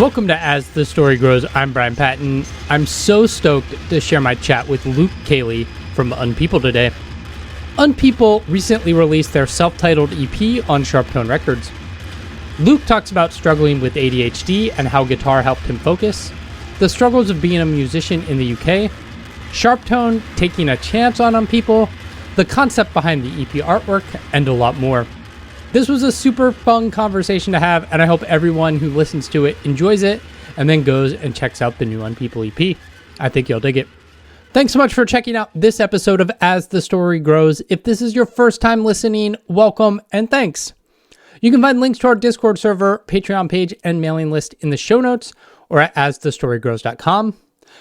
Welcome to As the Story Grows. I'm Brian Patton. I'm so stoked to share my chat with Luke Caley from Unpeople today. Unpeople recently released their self-titled EP on Sharptone Records. Luke talks about struggling with ADHD and how guitar helped him focus, the struggles of being a musician in the UK, Sharptone taking a chance on Unpeople, the concept behind the EP artwork, and a lot more. This was a super fun conversation to have, and I hope everyone who listens to it enjoys it and then goes and checks out the new Unpeople EP. I think you'll dig it. Thanks so much for checking out this episode of As the Story Grows. If this is your first time listening, welcome and thanks. You can find links to our Discord server, Patreon page, and mailing list in the show notes or at asthestorygrows.com,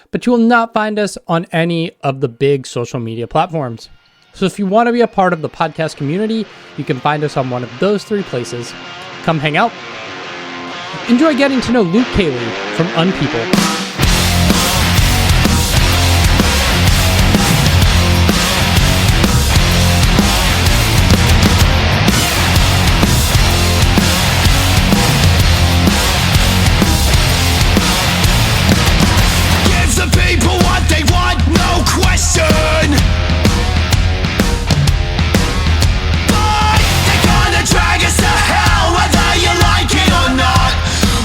but you will not find us on any of the big social media platforms. So if you want to be a part of the podcast community, you can find us on one of those three places. Come hang out. Enjoy getting to know Luke Caley from Unpeople. Give the people what they want, no question. Drag us to hell, whether you like it or not.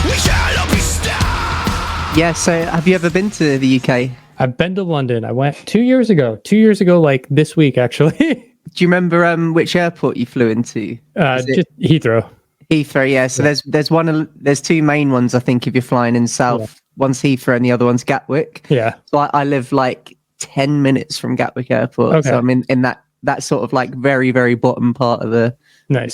We cannot be stopped. Yeah, so have you ever been to the UK? I've been to London. I went 2 years ago. 2 years ago, like this week, actually. Do you remember which airport you flew into? Just Heathrow. Heathrow, yeah. So there's two main ones, I think, if you're flying in south. Yeah. One's Heathrow and the other one's Gatwick. Yeah. So I live like 10 minutes from Gatwick Airport. Okay. So I'm in that sort of like very, very bottom part of the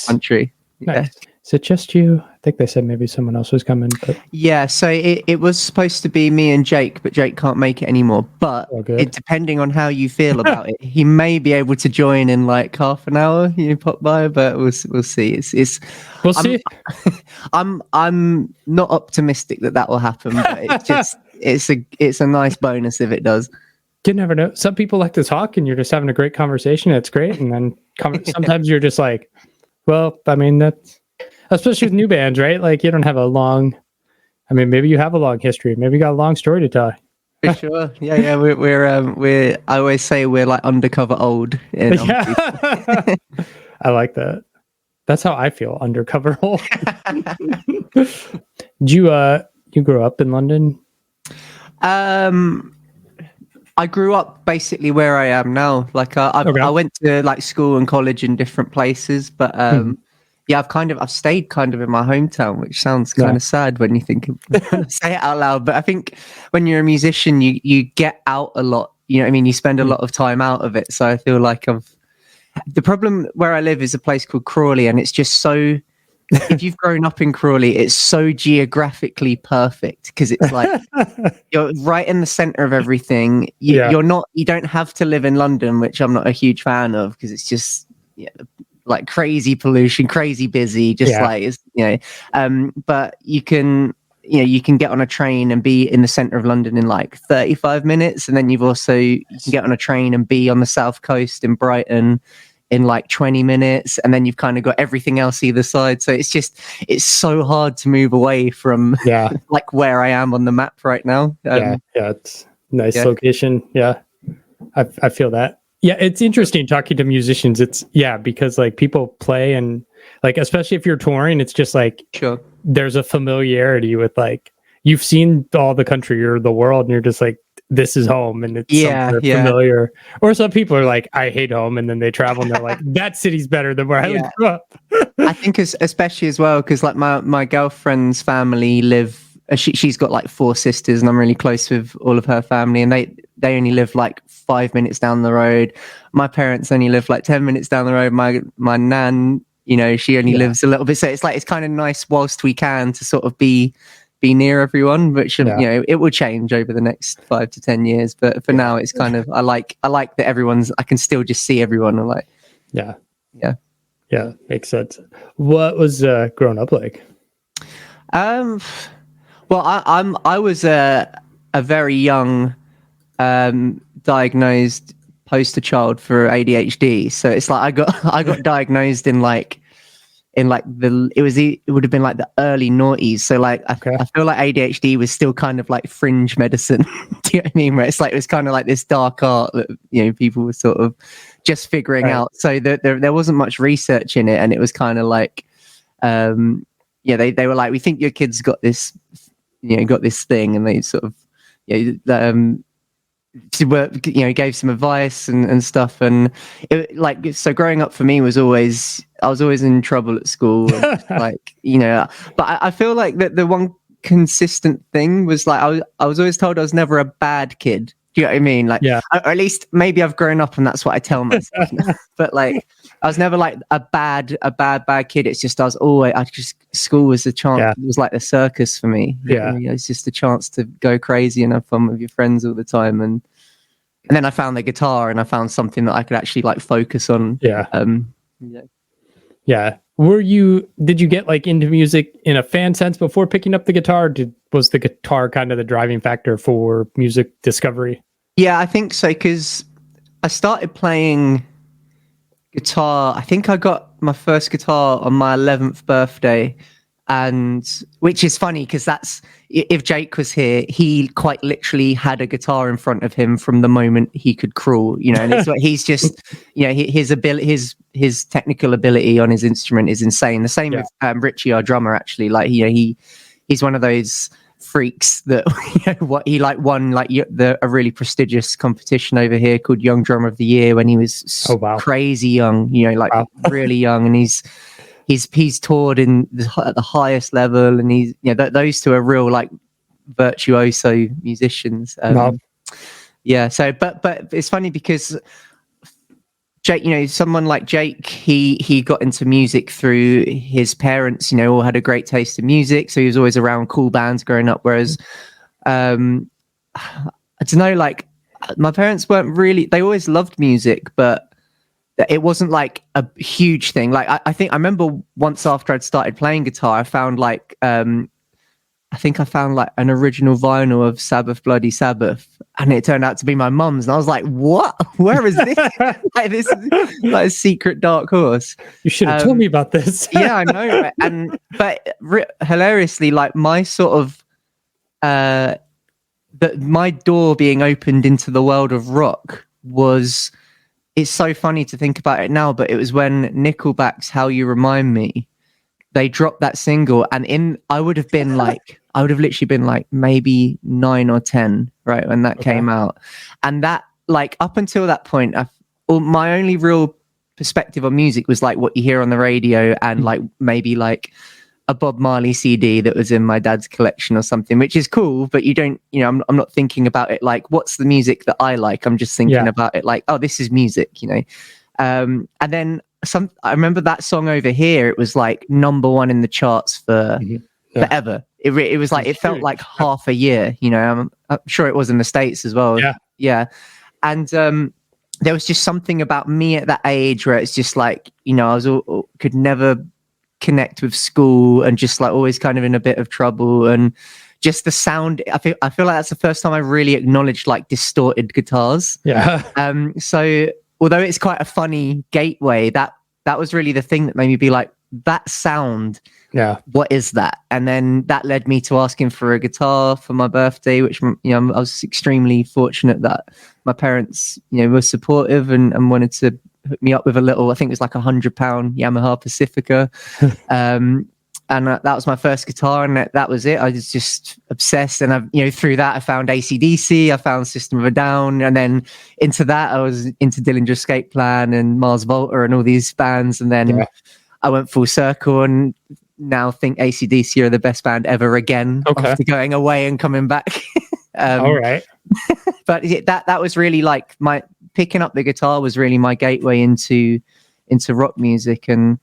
country. Yeah. Nice. Is it just you? I think they said maybe someone else was coming. But yeah, so it was supposed to be me and Jake, but Jake can't make it anymore. But depending on how you feel about it, he may be able to join in like half an hour. You pop by, but we'll see. We'll see. I'm not optimistic that will happen, but it's just it's a nice bonus if it does. You never know. Some people like to talk, and you're just having a great conversation. It's great, and then sometimes you're just like, well, I mean, that's especially with new bands, right? Like you don't have a long. I mean, maybe you have a long history. Maybe you got a long story to tell. For sure. Yeah. We're. I always say we're like undercover old. I like that. That's how I feel. Undercover old. Did you grew up in London? I grew up basically where I am now. Like I went to like school and college in different places, but yeah, I've stayed kind of in my hometown, which sounds kind of sad when you think say it out loud. But I think when you're a musician, you get out a lot. You know what I mean? You spend a lot of time out of it. So I feel like the problem where I live is a place called Crawley, and it's just so. If you've grown up in Crawley, it's so geographically perfect because it's like you're right in the center of everything. You don't have to live in London, which I'm not a huge fan of because it's just like crazy pollution, crazy busy, but you can get on a train and be in the center of London in like 35 minutes, and then you can get on a train and be on the south coast in Brighton in like 20 minutes, and then you've kind of got everything else either side. So it's so hard to move away from like where I am on the map right now. It's nice location. Yeah, I feel that. Yeah, it's interesting talking to musicians. It's because like people play, and like especially if you're touring, it's just like there's a familiarity with like you've seen all the country or the world, and you're just like, this is home, and it's familiar. Or some people are like, I hate home, and then they travel and they're like, that city's better than where I grew up. I think especially as well because like my girlfriend's family she's got like 4 sisters, and I'm really close with all of her family, and they only live like 5 minutes down the road. My parents only live like 10 minutes down the road. My nan, she only lives a little bit, so it's like it's kind of nice whilst we can to sort of be near everyone, but it will change over the next 5 to 10 years. But for now, it's kind of I like that I can still just see everyone. I'm like, yeah, makes sense. What was growing up like? Well, I was a very young diagnosed poster child for ADHD. So it's like I got diagnosed in like in like it would have been like the early noughties. So like I feel like ADHD was still kind of like fringe medicine. Do you know what I mean? Where it's like it was kind of like this dark art that, you know, people were sort of just figuring out. So there wasn't much research in it, and it was kind of like they were like, we think your kid's got this, you know, got this thing, and they sort of gave some advice and stuff. And it, like, so growing up for me was always, I was always in trouble at school, and, like, you know, but I feel like that the one consistent thing was like I was always told I was never a bad kid. Do you know what I mean? Like, or at least maybe I've grown up and that's what I tell myself. But like, I was never like a bad kid. It's just school was a chance. Yeah. It was like a circus for me. Yeah, you know, it's just a chance to go crazy and have fun with your friends all the time. And then I found the guitar, and I found something that I could actually like focus on. Yeah. Yeah. Did you get like into music in a fan sense before picking up the guitar? Was the guitar kind of the driving factor for music discovery? Yeah, I think so, because I started playing guitar. I think I got my first guitar on my 11th birthday, and which is funny because that's, if Jake was here, he quite literally had a guitar in front of him from the moment he could crawl, you know. And it's like, he's just, you know, his ability, his technical ability on his instrument is insane. The same with Richie, our drummer, actually. Like, you know, he's one of those freaks that, you know, what he like won like a really prestigious competition over here called Young Drummer of the Year when he was crazy young, you know, like really young, and he's toured at the highest level, and he's, you know, those two are real like virtuoso musicians. Yeah. So, but it's funny because Jake, you know, someone like Jake, he got into music through his parents, you know, all had a great taste in music. So he was always around cool bands growing up. Whereas, I don't know, like my parents weren't really, they always loved music, but it wasn't like a huge thing. Like I think I remember once after I'd started playing guitar, I found like I think I found like an original vinyl of Sabbath Bloody Sabbath, and it turned out to be my mum's, and I was like, what? Where is this? Like, this is like a secret dark horse. You should have told me about this. Yeah, I know. And but hilariously, like my sort of my door being opened into the world of rock was, it's so funny to think about it now, but it was when Nickelback's How You Remind Me, they dropped that single, and I would have literally been like maybe 9 or 10, right, when that came out. And that, like, up until that point, my only real perspective on music was like what you hear on the radio, and like maybe like a Bob Marley CD that was in my dad's collection or something, which is cool, but you don't, you know, I'm not thinking about it like, what's the music that I like? I'm just thinking about it like, oh, this is music, you know. And then I remember that song Over Here, it was like #1 in the charts for forever. It was like, it felt like half a year, you know. I'm sure it was in the States as well. Yeah. And there was just something about me at that age where it's just like, you know, I was could never connect with school, and just like always kind of in a bit of trouble, and just the sound. I feel like that's the first time I really acknowledged like distorted guitars. So although it's quite a funny gateway, that was really the thing that made me be like, that sound, what is that? And then that led me to asking for a guitar for my birthday, which, you know, I was extremely fortunate that my parents, you know, were supportive and wanted to hook me up with a little, I think it was like £100 Yamaha Pacifica. And that was my first guitar, and that was it. I was just obsessed. And you know, through that, I found AC/DC, I found System of a Down, and then into that, I was into Dillinger Escape Plan and Mars Volta and all these bands. And then I went full circle, and now think AC/DC are the best band ever again, after going away and coming back. All right. But that was really like my picking up the guitar was really my gateway into rock music. And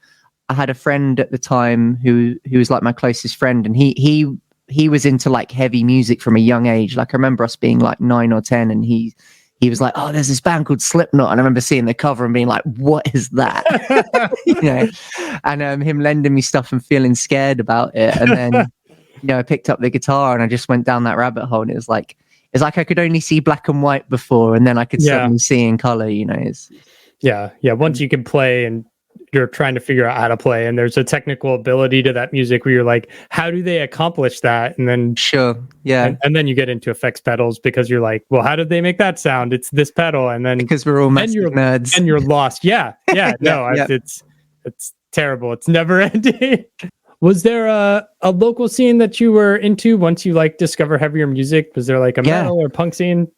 I had a friend at the time who was like my closest friend, and he was into like heavy music from a young age. Like I remember us being like 9 or 10, and he was like, oh, there's this band called Slipknot. And I remember seeing the cover and being like, what is that? You know, and him lending me stuff and feeling scared about it. And then, you know, I picked up the guitar and I just went down that rabbit hole, and it's like I could only see black and white before, and then I could suddenly see in color, you know. Yeah. Once you can play and you're trying to figure out how to play, and there's a technical ability to that music where you're like, how do they accomplish that? And then sure, yeah, and then you get into effects pedals because you're like, well, how did they make that sound? It's this pedal, and then because we're all massive nerds, and you're lost. Yeah, no, yeah. It's terrible. It's never ending. Was there a local scene that you were into once you like discover heavier music? Was there like a metal or punk scene?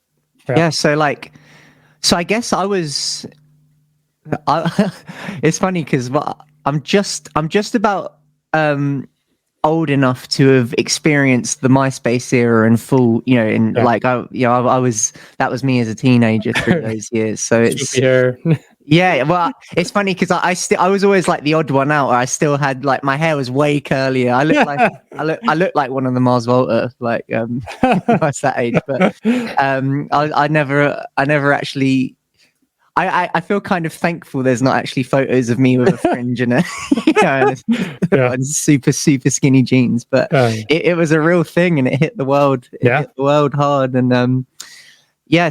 Yeah, so I guess it's funny because I'm just about old enough to have experienced the MySpace era in full, I was that was me as a teenager through those years. So it's yeah, well, it's funny because I was always like the odd one out. I still had like my hair was way curlier. I looked like one of the Mars Volta, like I was that age, but I never actually. I feel kind of thankful there's not actually photos of me with a fringe and and super skinny jeans, but it was a real thing and it hit the world. It hit the world hard, and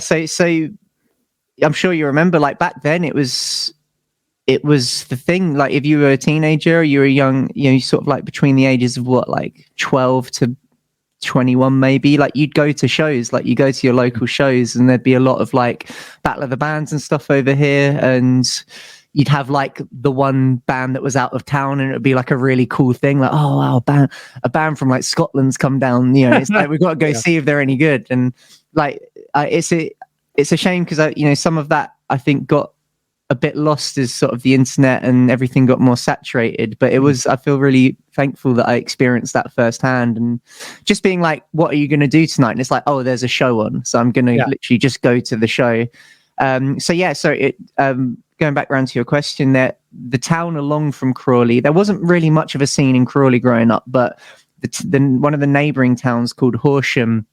so I'm sure you remember, like back then it was the thing. Like if you were a teenager, you were young, sort of like between the ages of what, like 12 to 21 maybe, like you'd go to shows, like you go to your local shows and there'd be a lot of like Battle of the Bands and stuff over here, and you'd have like the one band that was out of town and it would be like a really cool thing, like, oh wow, a band from like Scotland's come down, it's like we've got to go see if they're any good. And like it's a shame because some of that I think got a bit lost as sort of the internet and everything got more saturated, but I feel really thankful that I experienced that firsthand, and just being like, what are you going to do tonight? And it's like, oh, there's a show on, so I'm going to literally just go to the show. Going back around to your question, that the town along from Crawley, there wasn't really much of a scene in Crawley growing up, but one of the neighboring towns called Horsham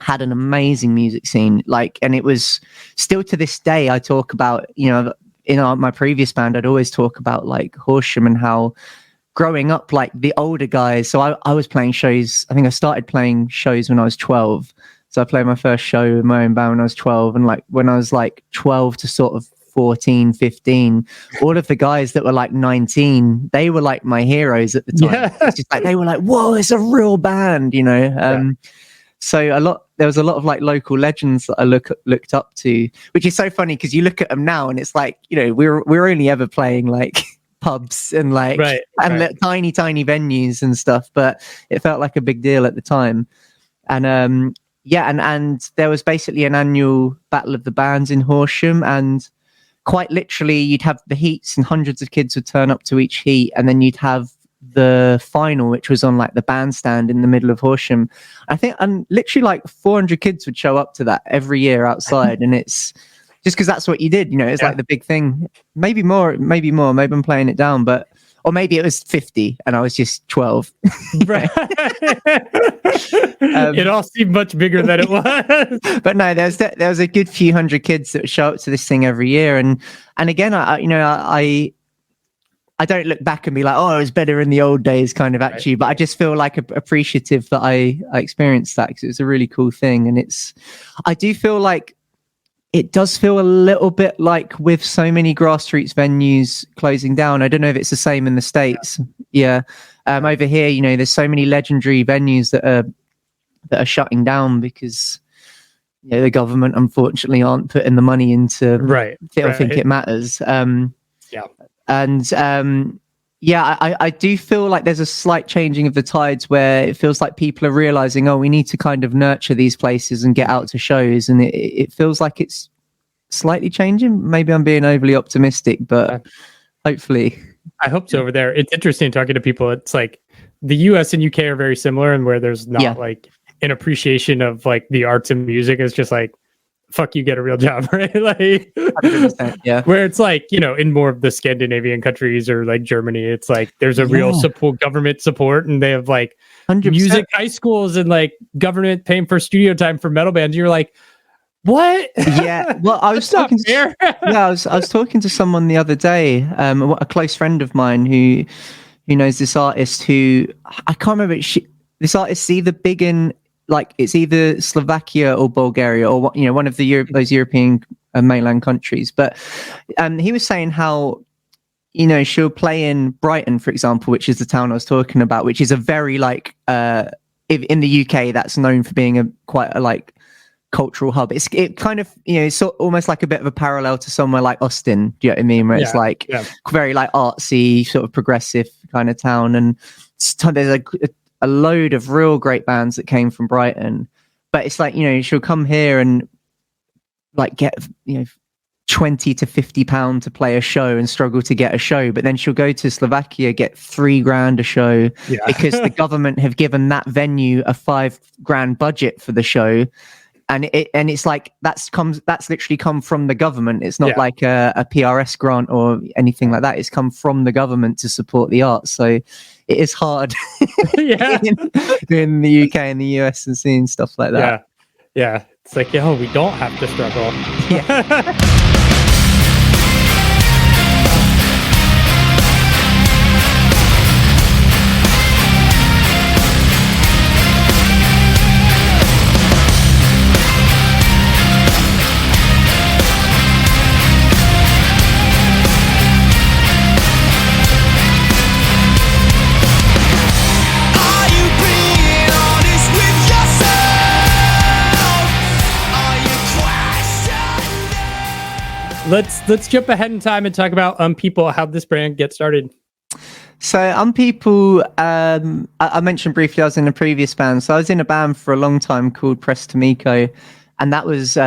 had an amazing music scene, and it was still to this day I talk about, in my previous band, I'd always talk about like Horsham and how growing up, like the older guys. So I was playing shows. I think I started playing shows when I was 12. So I played my first show in my own band when I was 12. And like when I was like 12 to sort of 14, 15, all of the guys that were like 19, they were like my heroes at the time. Yeah. It's just like, they were like, whoa, it's a real band, So there was a lot of like local legends that I looked up to, which is so funny because you look at them now and it's like, we're only ever playing like pubs and like tiny venues and stuff, but it felt like a big deal at the time. And and there was basically an annual Battle of the Bands in Horsham, and quite literally you'd have the heats and hundreds of kids would turn up to each heat, and then you'd have the final, which was on like the bandstand in the middle of Horsham. I think literally like 400 kids would show up to that every year outside, and it's just because that's what you did, it's like the big thing. Maybe more, maybe I'm playing it down, or maybe it was 50 and I was just 12. Right. It all seemed much bigger than it was. But no, there was a good few hundred kids that would show up to this thing every year, and again, I don't look back and be like, oh, it was better in the old days kind of attitude, but I just feel like appreciative that I experienced that, because it was a really cool thing. And I do feel like it does feel a little bit like with so many grassroots venues closing down. I don't know if it's the same in the States. Yeah. Over here, there's so many legendary venues that are shutting down because the government unfortunately aren't putting the money into think it matters. And I do feel like there's a slight changing of the tides where it feels like people are realizing, oh, we need to kind of nurture these places and get out to shows. And it feels like it's slightly changing. Maybe I'm being overly optimistic, but hopefully. I hope so over there. It's interesting talking to people. It's like the US and UK are very similar, and where there's not like an appreciation of like the arts and music. It's just like, fuck you, get a real job, right? Like, where it's like, in more of the Scandinavian countries or like Germany, it's like there's a real government support, and they have like 100%. Music high schools and like government paying for studio time for metal bands. You're like, what? Yeah. Well, I was talking to, I was talking to someone the other day, a close friend of mine who knows this artist who I can't remember. This artist is either big in, like, it's either Slovakia or Bulgaria or one of the those European mainland countries. But he was saying how you know, she'll play in Brighton, for example, which is the town I was talking about, which is a very like in the UK that's known for being quite a like cultural hub. It kind of, you know, it's almost like a bit of a parallel to somewhere like Austin. Do you know what I mean? Where it's like very like artsy, sort of progressive kind of town, and there's a load of real great bands that came from Brighton. But it's like, you know, she'll come here and like get, you know, 20 to 50 pound to play a show and struggle to get a show, but then she'll go to Slovakia, get $3,000 a show because the government have given that venue a $5,000 budget for the show. And it's like that's literally come from the government. It's not like a PRS grant or anything like that. It's come from the government to support the arts. So it is hard in the UK and the US and seeing stuff like that. Yeah. It's like, we don't have to struggle. Let's jump ahead in time and talk about Unpeople, how this brand gets started. So Unpeople, I mentioned briefly I was in a previous band. So I was in a band for a long time called Press to Miko, and that was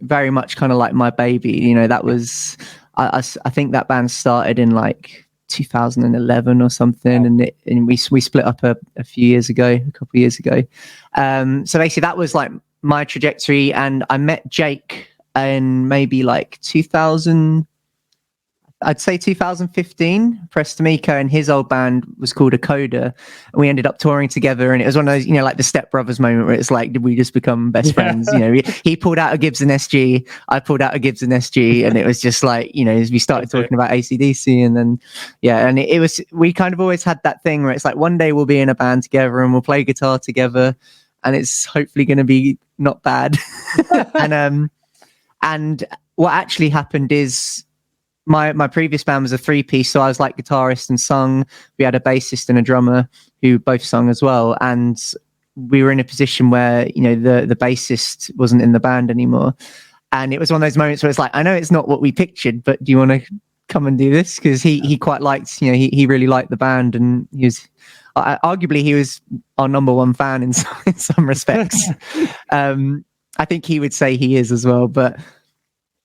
very much kind of like my baby. You know, that was I think that band started in like 2011 or something, and we split up a couple of years ago. So basically that was like my trajectory, and I met Jake in maybe like 2015, Prestamiko, and his old band was called Akoda, and we ended up touring together, and it was one of those, you know, like the Step Brothers moment where it's like, did we just become best friends? You know, he pulled out a Gibson SG, I pulled out a Gibson SG, and it was just like, you know, as we started talking about AC/DC, and then and it was, we kind of always had that thing where it's like one day we'll be in a band together and we'll play guitar together, and it's hopefully going to be not bad. And what actually happened is my previous band was a 3-piece, so I was like guitarist and sung. We had a bassist and a drummer who both sung as well, and we were in a position where, you know, the bassist wasn't in the band anymore, and it was one of those moments where it's like, I know it's not what we pictured, but do you want to come and do this? Because he quite liked, you know, he really liked the band, and he was arguably he was our number one fan in some respects. I think he would say he is as well. But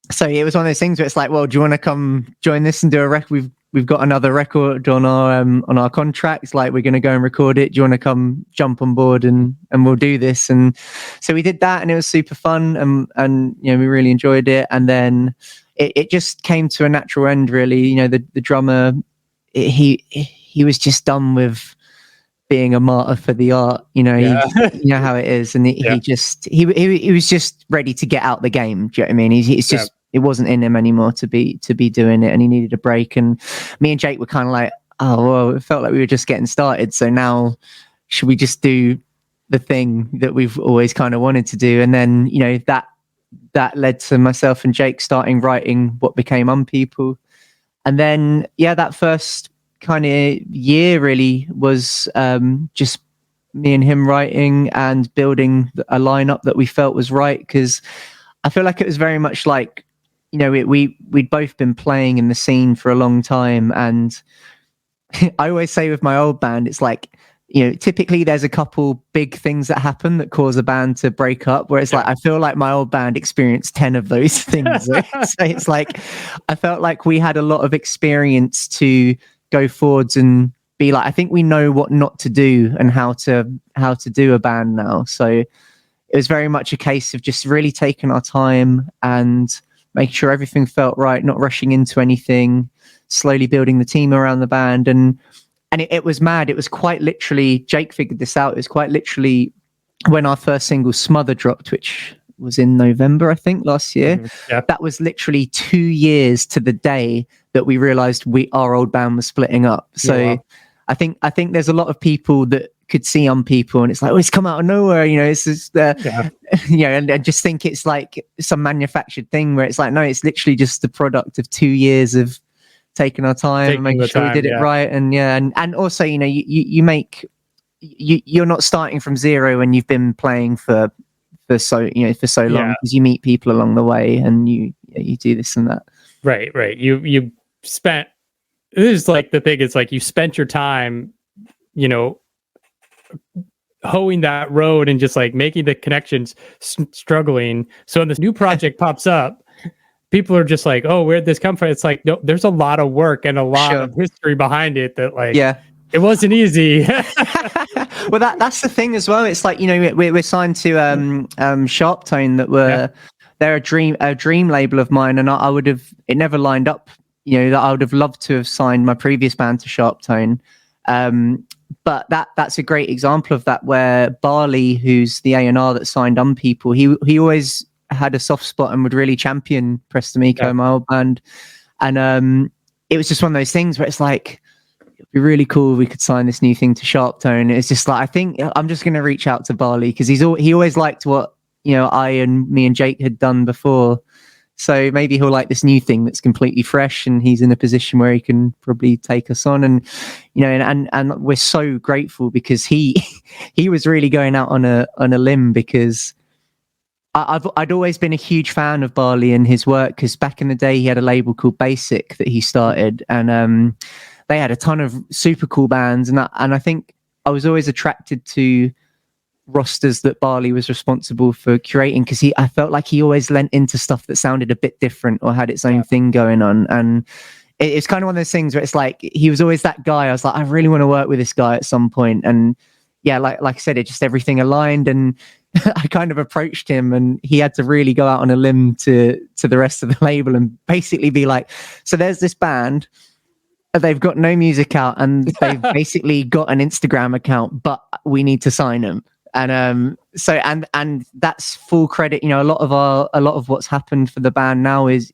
so it was one of those things where it's like, well, do you want to come join this and do a record? We've got another record on our contracts. Like, we're going to go and record it. Do you want to come jump on board and we'll do this? And so we did that, and it was super fun. And you know, we really enjoyed it. And then it just came to a natural end, really. You know, the drummer, he was just done with being a martyr for the art, you know. You know how it is, and he was just ready to get out the game. Do you know what I mean? It's just it wasn't in him anymore to be doing it, and he needed a break. And me and Jake were kind of like, oh, well, it felt like we were just getting started, so now should we just do the thing that we've always kind of wanted to do? And then, you know, that led to myself and Jake starting writing what became Unpeople. And then that first kind of year really was just me and him writing and building a lineup that we felt was right, because I feel like it was very much like, you know, we'd both been playing in the scene for a long time, and I always say with my old band, it's like, you know, typically there's a couple big things that happen that cause a band to break up, where it's like, I feel like my old band experienced 10 of those things. So it's like, I felt like we had a lot of experience to go forwards and be like, I think we know what not to do and how to do a band now. So it was very much a case of just really taking our time and making sure everything felt right, not rushing into anything, slowly building the team around the band. And it was mad. It was quite literally, Jake figured this out. It was quite literally when our first single Smother dropped, which was in November, I think, last year. That was literally 2 years to the day that we realized our old band was splitting up. So I think there's a lot of people that could see Unpeople, and it's like, oh, it's come out of nowhere, you know, it's just you know, and just think it's like some manufactured thing, where it's like, no, it's literally just the product of 2 years of taking our time and making sure we did it right. And and also, you know, you're not starting from zero when you've been playing for so long, because you meet people along the way and you do this and that. Right. You spent, this is like the thing, it's like you spent your time, you know, hoeing that road and just like making the connections, struggling. So when this new project pops up, people are just like, oh, where'd this come from? It's like, no, there's a lot of work and a lot of history behind it that like, it wasn't easy. Well, that's the thing as well. It's like, you know, we're signed to Sharptone, that they're a dream label of mine, and it never lined up, you know, that I would have loved to have signed my previous band to Sharptone. But that's a great example of that, where Barley, who's the A&R that signed Unpeople, he always had a soft spot and would really champion Preston Miko, my old band. And it was just one of those things where it's like, it'd be really cool if we could sign this new thing to Sharptone. It's just like, I think I'm just going to reach out to Barley, because he always liked what, you know, me and Jake had done before. So maybe he'll like this new thing that's completely fresh, and he's in a position where he can probably take us on. And, you know, and we're so grateful, because he was really going out on a limb, because I'd always been a huge fan of Barley and his work, because back in the day he had a label called Basic that he started, and they had a ton of super cool bands, and I think I was always attracted to rosters that Barley was responsible for curating, because I felt like he always lent into stuff that sounded a bit different or had its own thing going on. And it's kind of one of those things where it's like, he was always that guy. I was like, I really want to work with this guy at some point. And like I said, it just, everything aligned, and I kind of approached him, and he had to really go out on a limb to the rest of the label and basically be like, so there's this band, they've got no music out, and they've basically got an Instagram account, but we need to sign them. And so and that's full credit. You know, a lot of what's happened for the band now is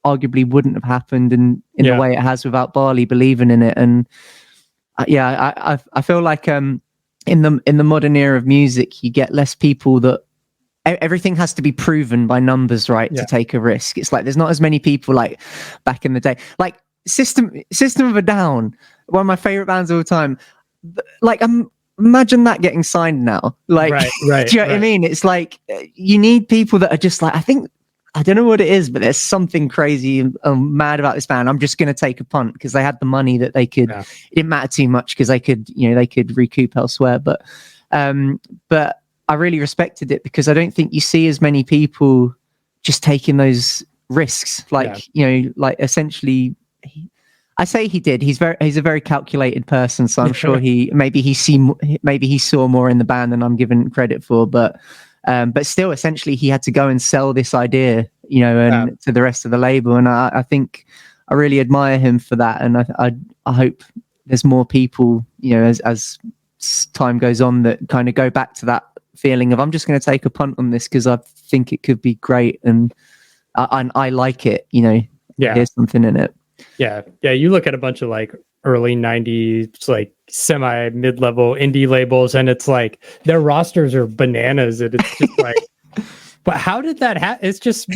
arguably wouldn't have happened in the way it has without Barley believing in it. And I feel like in the modern era of music, you get less people that everything has to be proven by numbers, right? To take a risk. It's like there's not as many people like back in the day. Like System of a Down, one of my favorite bands of all time. Like imagine that getting signed now. Like, right, do you know what I mean? It's like you need people that are just like, I don't know what it is, but there's something crazy and mad about this band. I'm just going to take a punt, because they had the money that they could. It didn't matter too much, because they could recoup elsewhere. But I really respected it, because I don't think you see as many people just taking those risks. Like, you know, like essentially. I say he did. He's a very calculated person, so I'm sure maybe he saw more in the band than I'm giving credit for. But still, essentially, he had to go and sell this idea, you know, and to the rest of the label. And I think I really admire him for that. And I hope there's more people, you know, as time goes on, that kind of go back to that feeling of, I'm just going to take a punt on this because I think it could be great, and I like it. You know, there's something in it. Yeah. You look at a bunch of like early 90s, like semi mid-level indie labels, and it's like their rosters are bananas, and it's just like, but how did that happen? It's just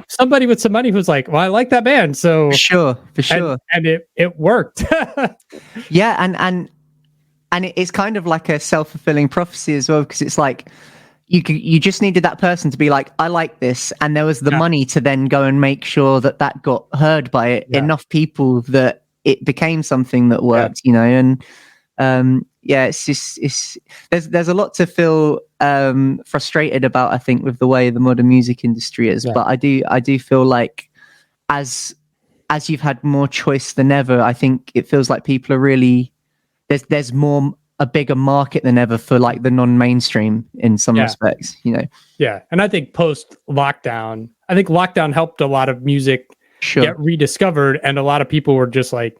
somebody with some money who's like, well, I like that band, so for sure, and it worked. Yeah, and it's kind of like a self-fulfilling prophecy as well, because it's like you just needed that person to be like, I like this, and there was the money to then go and make sure that got heard by enough people that it became something that worked, you know. And it's just there's a lot to feel frustrated about, I think, with the way the modern music industry is. But I do feel like as you've had more choice than ever, I think it feels like people are really there's a bigger market than ever for like the non-mainstream in some respects, you know. And I think lockdown helped a lot of music get rediscovered, and a lot of people were just like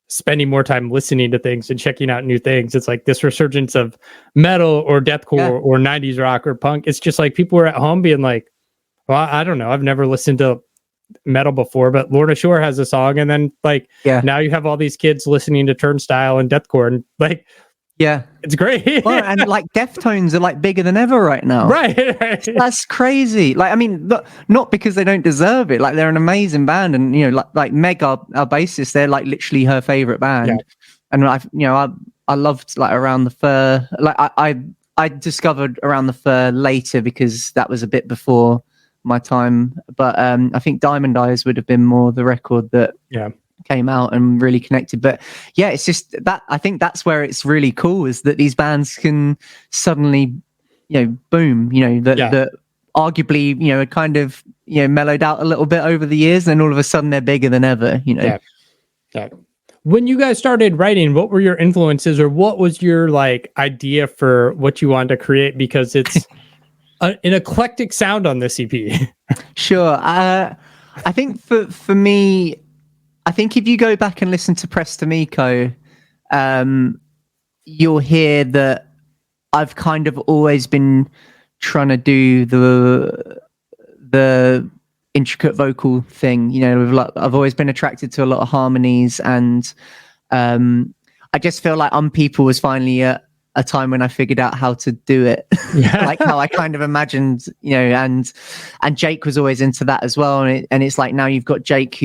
spending more time listening to things and checking out new things. It's like this resurgence of metal or deathcore or 90s rock or punk. It's just like people were at home being like, well, I don't know, I've never listened to metal before, but Lorna Shore has a song, and then like now you have all these kids listening to Turnstile and deathcore, and like Yeah, it's great. well, and like Deftones are like bigger than ever right now. Right. That's crazy. Like, I mean, not because they don't deserve it. Like, they're an amazing band, and like Meg, our bassist, they're like literally her favorite band. Yeah. And I loved like Around the Fur. Like, I discovered Around the Fur later because that was a bit before my time. But I think Diamond Eyes would have been more the record that came out and really connected. But yeah, it's just that I think that's where it's really cool, is that these bands can suddenly boom, that arguably kind of mellowed out a little bit over the years, and all of a sudden they're bigger than ever. Yeah. When you guys started writing, what were your influences, or what was your like idea for what you wanted to create? Because it's an eclectic sound on this EP. Sure. I think for me, I think if you go back and listen to Prestamico, you'll hear that I've kind of always been trying to do the intricate vocal thing. I've always been attracted to a lot of harmonies, and I just feel like Unpeople was finally a time when I figured out how to do it. Like how I kind of imagined, and Jake was always into that as well. And it's like, now you've got Jake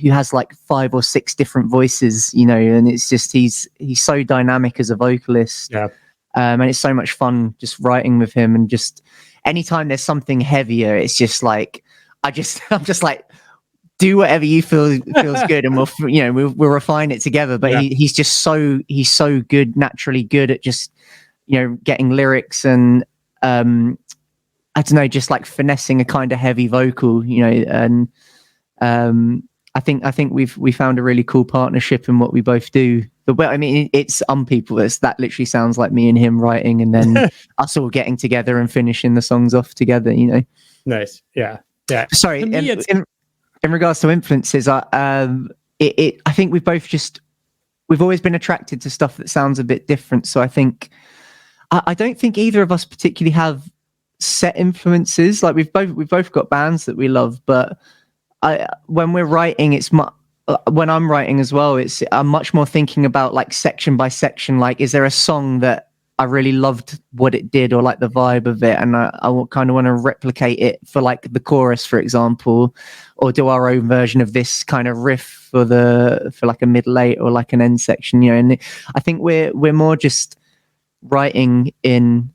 who has like 5 or 6 different voices, and it's just he's so dynamic as a vocalist. And it's so much fun just writing with him, and just anytime there's something heavier, it's just like I'm just like, do whatever you feels good, and we'll refine it together. But he's so good, naturally good at just getting lyrics, and I don't know, just like finessing a kind of heavy vocal, and I think we found a really cool partnership in what we both do. But I mean, it's Unpeople. That literally sounds like me and him writing, and then us all getting together and finishing the songs off together. Nice. Yeah. Sorry. In regards to influences, I think we've always been attracted to stuff that sounds a bit different. So I think I don't think either of us particularly have set influences. Like we've both got bands that we love, but when we're writing, when I'm writing as well, I'm much more thinking about like section by section. Like, is there a song that I really loved what it did, or like the vibe of it, and I kind of want to replicate it for like the chorus, for example, or do our own version of this kind of riff for like a middle 8 or like an end section, And I think we're more just writing in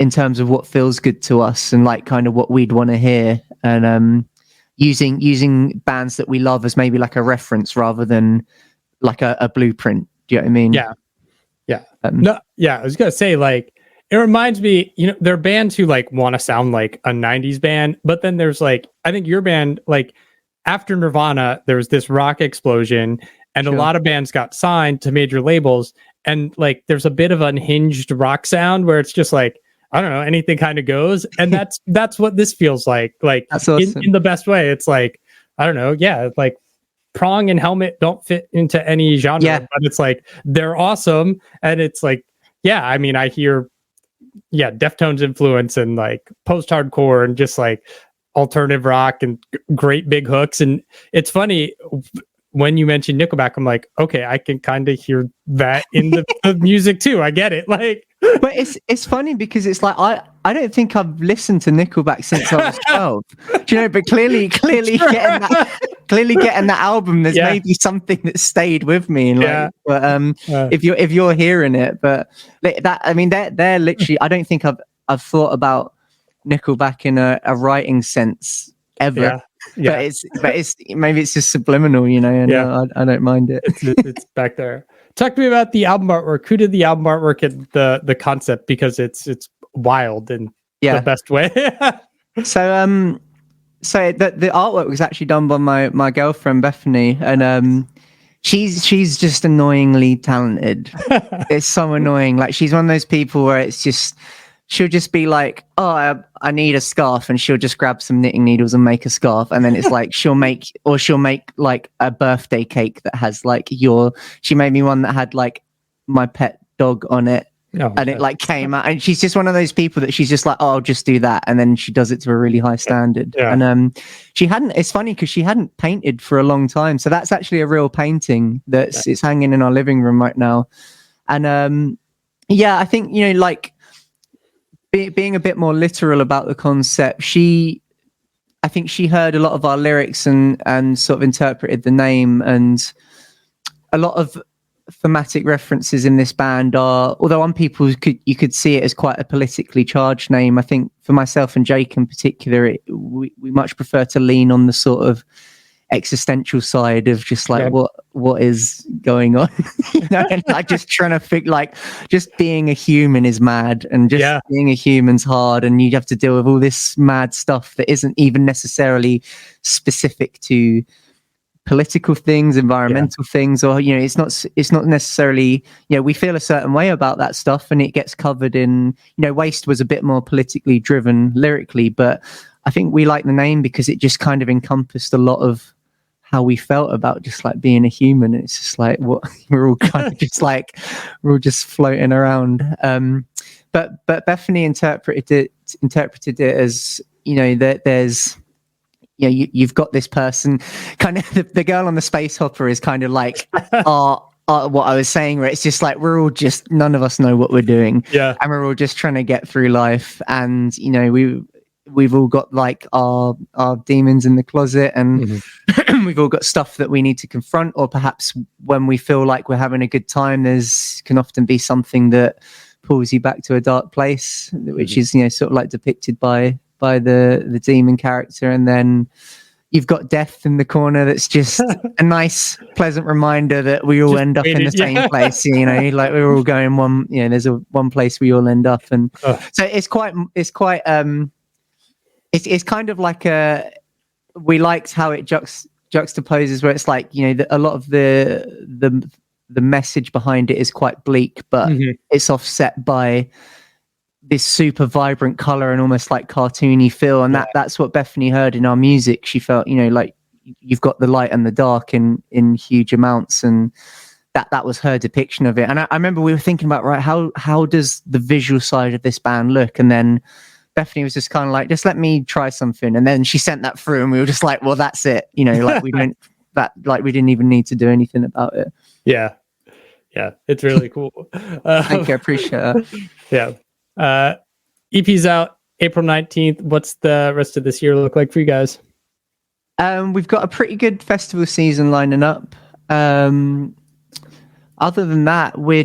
terms of what feels good to us, and like kind of what we'd want to hear, and using bands that we love as maybe like a reference rather than like a blueprint. Do you know what I mean? Yeah. I was gonna say, like, it reminds me, there are bands who like want to sound like a 90s band, but then there's like, I think your band, like after Nirvana, there was this rock explosion, and a lot of bands got signed to major labels, and like there's a bit of unhinged rock sound where it's just like, I don't know, anything kind of goes, and that's what this feels like that's awesome. in the best way. It's like, I don't know, like Prong and Helmet don't fit into any genre, but it's like they're awesome, and it's like, I mean, I hear Deftones influence, and like post-hardcore, and just like alternative rock, and great big hooks. And it's funny, when you mentioned Nickelback, I'm like, okay, I can kind of hear that in the music too. I get it. Like, but it's funny because it's like I don't think I've listened to Nickelback since I was 12. But clearly getting that album, there's maybe something that stayed with me. Like, but if you're hearing it, but that, I mean, they're literally, I don't think I've thought about Nickelback in a writing sense ever. But it's maybe it's just subliminal, and I don't mind it. It's back there. Talk to me about the album artwork. Who did the album artwork and the concept? Because it's wild in the best way. So the artwork was actually done by my girlfriend Bethany, and she's just annoyingly talented. It's so annoying. Like, she's one of those people where it's just, she'll just be like, oh, I need a scarf, and she'll just grab some knitting needles and make a scarf. And then it's like, she'll make like a birthday cake that has like she made me one that had like my pet dog on it. And it like came out, and she's just one of those people that she's just like, oh, I'll just do that. And then she does it to a really high standard. And it's funny because she hadn't painted for a long time. So that's actually a real painting it's hanging in our living room right now. And yeah, I think, you know, like being a bit more literal about the concept, I think she heard a lot of our lyrics and sort of interpreted the name, and a lot of thematic references in this band are, although you could see it as quite a politically charged name. I think for myself and Jake in particular, we much prefer to lean on the sort of existential side of just like what is going on, you know, and like just trying to think, like, just being a human is mad, and just being a human's hard, and you have to deal with all this mad stuff that isn't even necessarily specific to political things, environmental things, or, you know, it's not necessarily, you know, we feel a certain way about that stuff, and it gets covered in, you know, Waste was a bit more politically driven lyrically, but I think we like the name because it just kind of encompassed a lot of how we felt about just like being a human. It's just like what we're all kind of just like, we're all just floating around. But Bethany interpreted it as, you know, that there's, you know, you've got this person, kind of the girl on the space hopper is kind of like what I was saying, where it's just like we're all just, none of us know what we're doing, and we're all just trying to get through life, and, you know, we've all got like our demons in the closet, and we've all got stuff that we need to confront, or perhaps when we feel like we're having a good time, can often be something that pulls you back to a dark place, which is, you know, sort of like depicted by the demon character. And then you've got death in the corner, that's just a nice pleasant reminder that we all end up in the same place, you know, like we're all going one, you know, there's one place we all end up. And so it's kind of like we liked how it juxtaposes, where it's like, you know, a lot of the message behind it is quite bleak, but it's offset by this super vibrant color and almost like cartoony feel. And that's what Bethany heard in our music. She felt, you know, like you've got the light and the dark in huge amounts, and that was her depiction of it. And I remember we were thinking about, right, how does the visual side of this band look? And then Bethany was just kind of like, just let me try something. And then she sent that through, and we were just like, well, that's it. You know, like we didn't even need to do anything about it. Yeah. It's really cool. Thank you. I appreciate it. Yeah. EP's out April 19th. What's the rest of this year look like for you guys? We've got a pretty good festival season lining up. Other than that, we're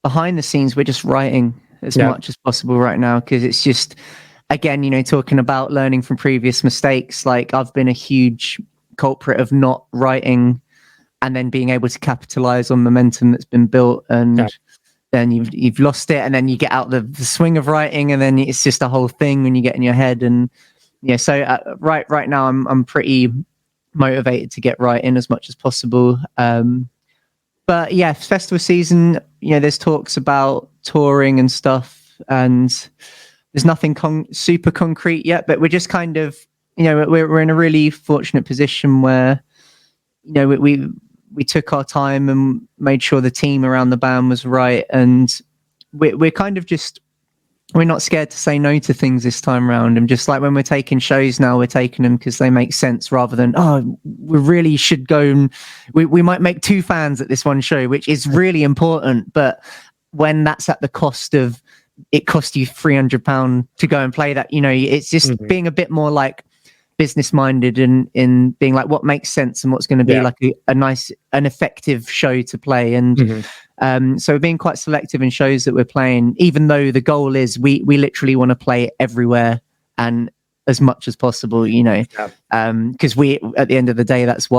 behind the scenes. We're just writing as much as possible right now, because it's just, again, you know, talking about learning from previous mistakes. Like, I've been a huge culprit of not writing and then being able to capitalize on momentum that's been built, and then you've lost it, and then you get out the swing of writing, and then it's just a whole thing when you get in your head. And yeah, so right now I'm pretty motivated to get writing as much as possible. But yeah, festival season, you know, there's talks about touring and stuff, and there's nothing super concrete yet, but we're just kind of, you know, we're in a really fortunate position where, you know, we took our time and made sure the team around the band was right, and we're kind of just, we're not scared to say no to things this time around. And just like when we're taking shows now, we're taking them because they make sense, rather than, oh, we really should go and we might make 2 fans at this one show, which is really important. But when that's at the cost of, it cost you £300 to go and play that, you know, it's just being a bit more like business minded, and in being like, what makes sense and what's going to be like an effective show to play. And so we're being quite selective in shows that we're playing, even though the goal is we literally want to play everywhere and as much as possible, you know, because we, at the end of the day, that's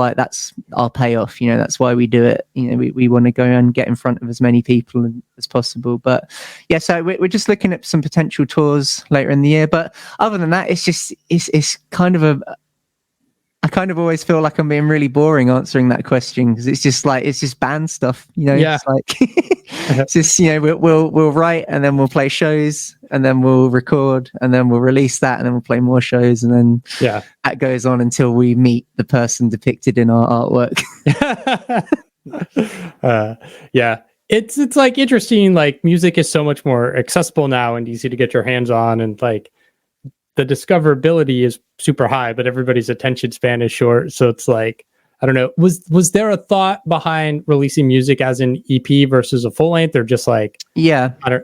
our payoff, you know, that's why we do it. You know, we want to go and get in front of as many people as possible. But yeah, so we're just looking at some potential tours later in the year. But other than that, it's kind of I kind of always feel like I'm being really boring answering that question, because it's just band stuff, you know. It's like it's just, you know, we'll write, and then we'll play shows, and then we'll record, and then we'll release that, and then we'll play more shows, and then that goes on until we meet the person depicted in our artwork. It's like interesting, like music is so much more accessible now and easy to get your hands on, and like the discoverability is super high, but everybody's attention span is short. So it's like, I don't know. Was there a thought behind releasing music as an EP versus a full length, or just like yeah. I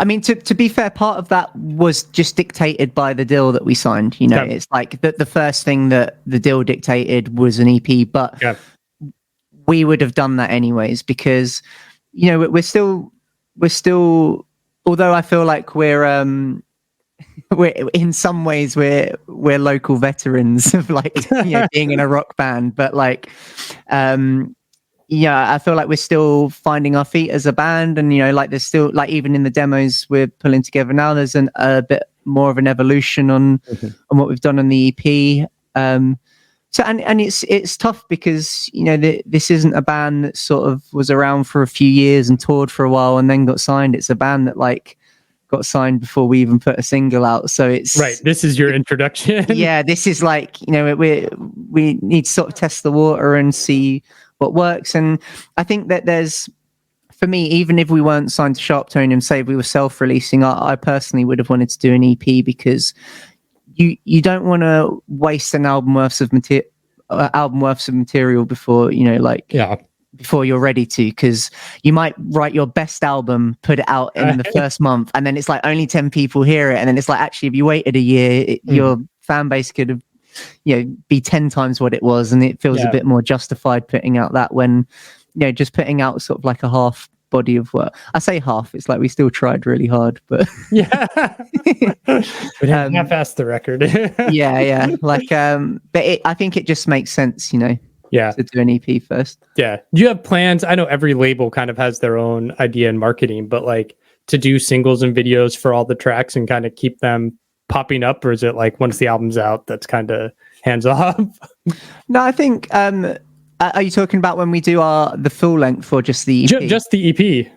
mean, to be fair, part of that was just dictated by the deal that we signed. You know, it's like the first thing that the deal dictated was an EP, but we would have done that anyways because, you know, we're still. Although I feel like we're in some ways we're local veterans of like being in a rock band, but like I feel like we're still finding our feet as a band, and like there's still like even in the demos we're pulling together now, there's a bit more of an evolution on what we've done on the EP. So and it's tough because this isn't a band that sort of was around for a few years and toured for a while and then got signed. It's a band that like got signed before we even put a single out. So it's right. This is your introduction. Yeah, this is like we need to sort of test the water and see what works. And I think that there's, for me, even if we weren't signed to Sharptone and say we were self-releasing, I personally would have wanted to do an EP because you don't want to waste an album worth of material before before you're ready to, because you might write your best album, put it out in the first month, and then it's like only 10 people hear it, and then it's like actually if you waited a year, your fan base could have be 10 times what it was, and it feels a bit more justified putting out that when just putting out sort of like a half body of work. I say half, it's like we still tried really hard, but we didn't half-ass the record. like but I think it just makes sense to do an EP first. Do you have plans? I know every label kind of has their own idea in marketing, but like to do singles and videos for all the tracks and kind of keep them popping up, or is it like once the album's out that's kind of hands off? No, I think are you talking about when we do the full length or just the EP? Just the EP.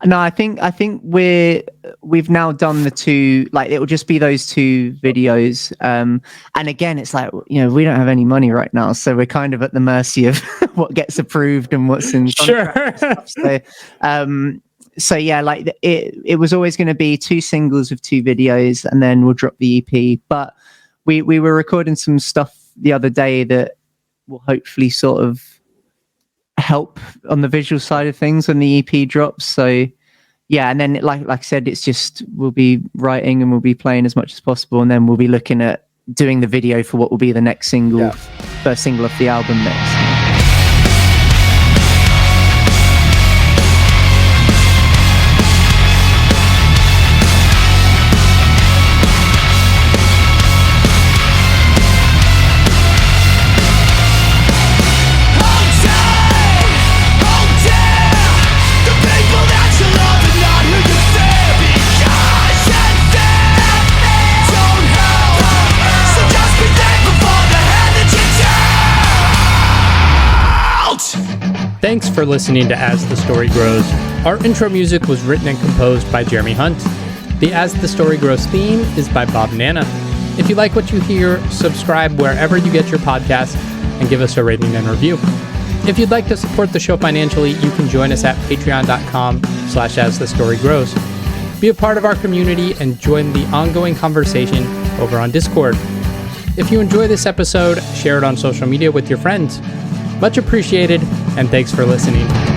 No, I think we've now done the two, like it will just be those two videos. And again, it's like, we don't have any money right now, so we're kind of at the mercy of what gets approved and what's in contract. So yeah, like it was always going to be 2 singles with 2 videos, and then we'll drop the EP. But we were recording some stuff the other day that will hopefully sort of help on the visual side of things when the EP drops. So yeah, and then like I said, it's just we'll be writing and we'll be playing as much as possible, and then we'll be looking at doing the video for what will be the next single, first single of the album next. Thanks for listening to As the Story Grows. Our intro music was written and composed by Jeremy Hunt. The As the Story Grows theme is by Bob Nana. If you like what you hear, subscribe wherever you get your podcasts and give us a rating and review. If you'd like to support the show financially, you can join us at patreon.com/asthestorygrows. Be a part of our community and join the ongoing conversation over on Discord. If you enjoy this episode, share it on social media with your friends. Much appreciated, and thanks for listening.